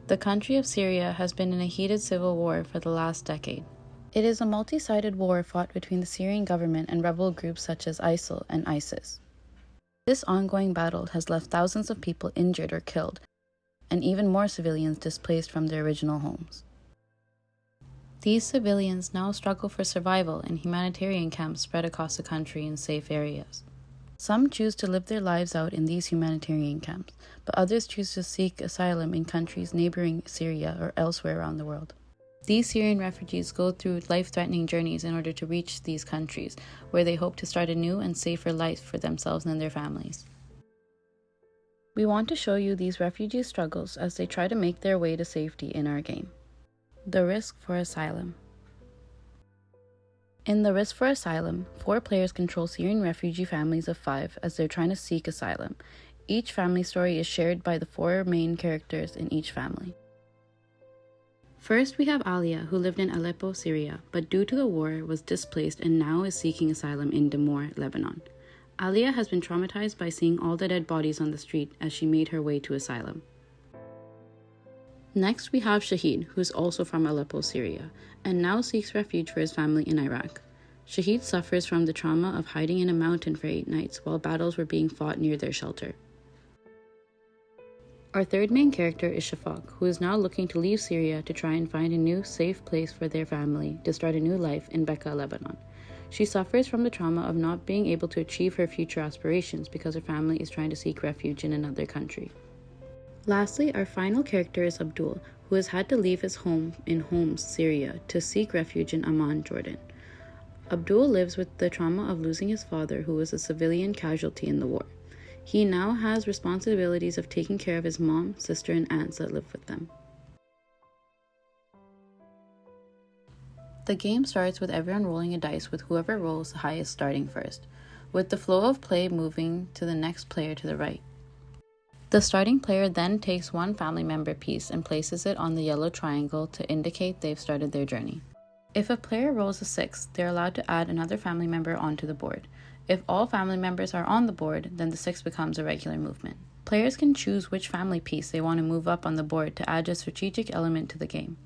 The country of Syria has been in a heated civil war for the last decade. It is a multi-sided war fought between the Syrian government and rebel groups such as ISIL and ISIS. This ongoing battle has left thousands of people injured or killed, and even more civilians displaced from their original homes. These civilians now struggle for survival in humanitarian camps spread across the country in safe areas. Some choose to live their lives out in these humanitarian camps, but others choose to seek asylum in countries neighboring Syria or elsewhere around the world. These Syrian refugees go through life-threatening journeys in order to reach these countries, where they hope to start a new and safer life for themselves and their families. We want to show you these refugee struggles as they try to make their way to safety in our game. The risk for asylum. In the risk for asylum, 4 players control Syrian refugee families of 5 as they're trying to seek asylum. Each family story is shared by the 4 main characters in each family. First, we have Alia, who lived in Aleppo, Syria, but due to the war was displaced and now is seeking asylum in Damour, Lebanon. Alia has been traumatized by seeing all the dead bodies on the street as she made her way to asylum. Next, we have Shahid, who is also from Aleppo, Syria, and now seeks refuge for his family in Iraq. Shahid suffers from the trauma of hiding in a mountain for 8 nights while battles were being fought near their shelter. Our third main character is Shafak, who is now looking to leave Syria to try and find a new, safe place for their family to start a new life in Bekaa, Lebanon. She suffers from the trauma of not being able to achieve her future aspirations because her family is trying to seek refuge in another country. Lastly, our final character is Abdul, who has had to leave his home in Homs, Syria, to seek refuge in Amman, Jordan. Abdul lives with the trauma of losing his father, who was a civilian casualty in the war. He now has responsibilities of taking care of his mom, sister, and aunts that live with them. The game starts with everyone rolling a dice with whoever rolls the highest starting first, with the flow of play moving to the next player to the right. The starting player then takes 1 family member piece and places it on the yellow triangle to indicate they've started their journey. If a player rolls a 6, they're allowed to add another family member onto the board. If all family members are on the board, then the 6 becomes a regular movement. Players can choose which family piece they want to move up on the board to add a strategic element to the game.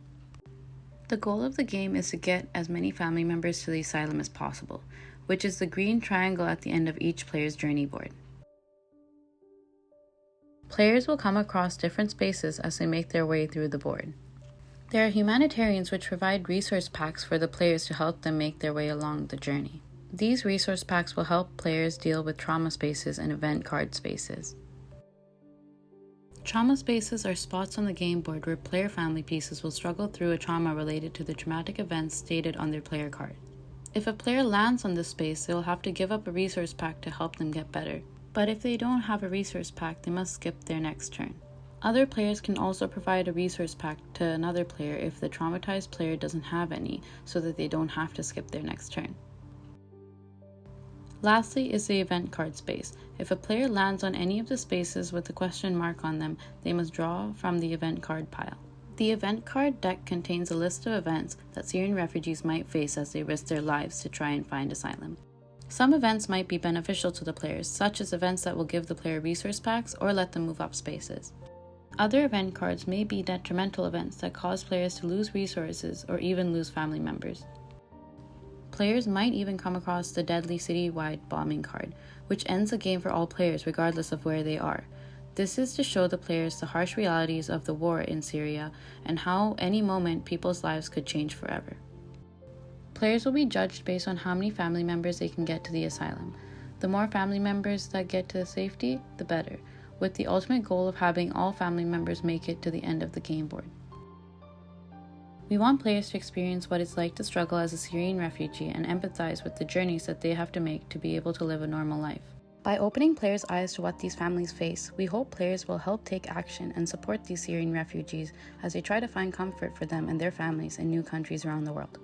The goal of the game is to get as many family members to the asylum as possible, which is the green triangle at the end of each player's journey board. Players will come across different spaces as they make their way through the board. There are humanitarians which provide resource packs for the players to help them make their way along the journey. These resource packs will help players deal with trauma spaces and event card spaces. Trauma spaces are spots on the game board where player family pieces will struggle through a trauma related to the traumatic events stated on their player card. If a player lands on this space, they will have to give up a resource pack to help them get better. But if they don't have a resource pack, they must skip their next turn. Other players can also provide a resource pack to another player if the traumatized player doesn't have any, so that they don't have to skip their next turn. Lastly is the event card space. If a player lands on any of the spaces with a question mark on them, they must draw from the event card pile. The event card deck contains a list of events that Syrian refugees might face as they risk their lives to try and find asylum. Some events might be beneficial to the players, such as events that will give the player resource packs or let them move up spaces. Other event cards may be detrimental events that cause players to lose resources or even lose family members. Players might even come across the deadly city-wide bombing card, which ends the game for all players regardless of where they are. This is to show the players the harsh realities of the war in Syria and how any moment people's lives could change forever. Players will be judged based on how many family members they can get to the asylum. The more family members that get to safety, the better, with the ultimate goal of having all family members make it to the end of the game board. We want players to experience what it's like to struggle as a Syrian refugee and empathize with the journeys that they have to make to be able to live a normal life. By opening players' eyes to what these families face, we hope players will help take action and support these Syrian refugees as they try to find comfort for them and their families in new countries around the world.